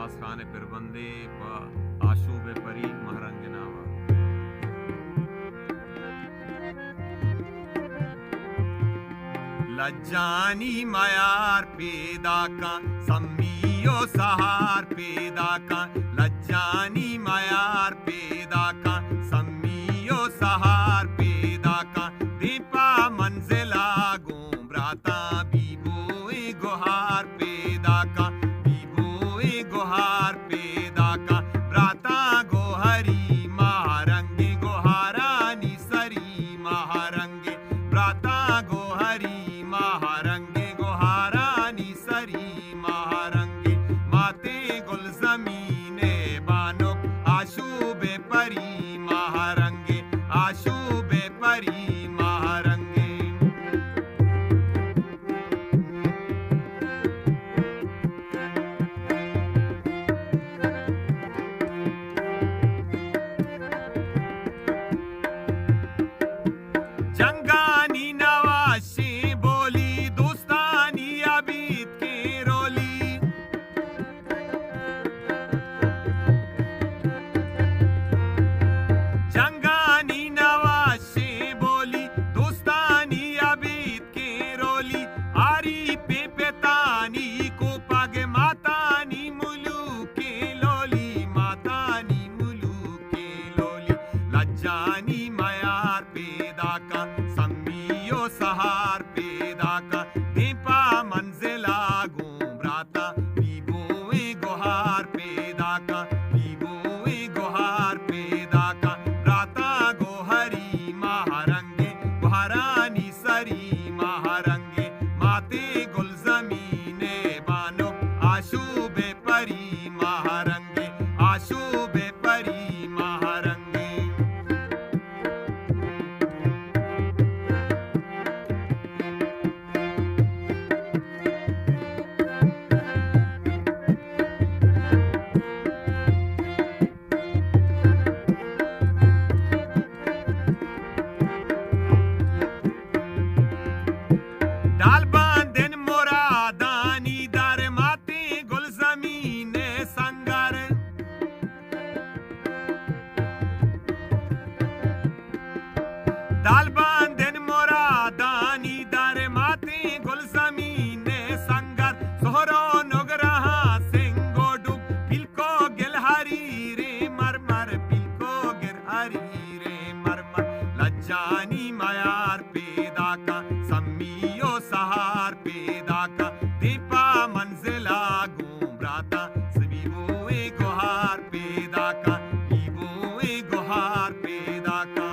अब्बास खान पिरबंदे व आशूब परी महरंग नावा लज्जानी मयार पैदा का सम्मियो सहार पैदा का लज्जानी मयार पैदा का सम्मियो सहार पैदा का दीपा मंजिला गोमराता बीबोए गुहार पैदा का बीबोए गुहार पैदा का ब्राता गोहरी महारंगे गोहारानी सरी महारंगे ब्राता गोहरी महारंगे गोहारानी सरी महारंगे माते गुल जमीने बानो आशूबे परी महारंगे आशूबे परी महारंगे जंगानी नवाशी बोली दोस्तानी अबीद की रोली जंगानी नवाशी बोली दोस्तानी अबीद की रोली आरी पे पेतानी को पग मातानी मुलू के लोली मातानी मुलू के लोली लज्जानी मयार पैदा का सम्मियो सहार पैदा का दीपा मंजिला गोमराता बीबोए गुहार पैदा का बीबोए गुहार पैदा का ब्राता गोहरी महारंगे गुहारानी सरी महारंगे माते गुल जमीने बानो आशूबे परी महारंगे आशूबे परी महारंगे डाल बांधन मुरादानी दर माते गुल जमीने संगर डाल बांधन मुरादानी दर माते गुल जमीने संगर सोहरो नुगरहा सिंगो डुब बिल्को गिलहरी रे मरमर बिल्को गिलहरी रे मरमर लज्जानी मयार पैदा का सम्मियो सहार पैदा का दीपा मंजिला गोमराता बीबोए गुहार पैदा का बीबोए गुहार पैदा का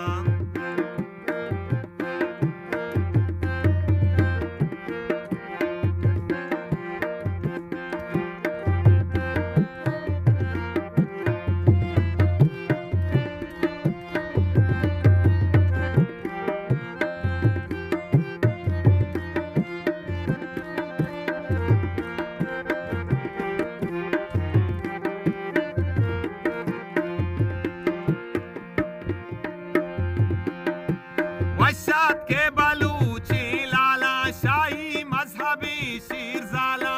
वशात के बलूची लाला शाही मजहबी शीरजाला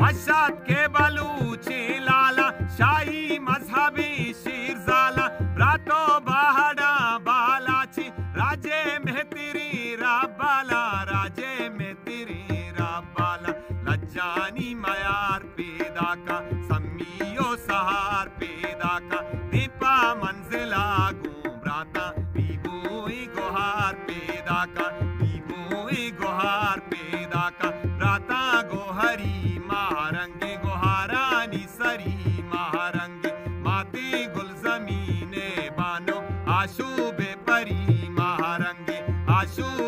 वशात के बलूची लाला शाही मजहबी शीरजाला रातो बहाड़ा बालाची राजे में तेरी राबाला राजे में तेरी राबाला लज्जानी मयार पैदा का सम्मियो सहार पैदा का दीपा मंजिला गोमराता बीबोए गुहार पैदा का बीबोए गुहार पैदा का राता गोहरी महारंगे गोहारानी सरी महारंगे माते गुल जमीने बानो आशूबे परी महारंगे आशू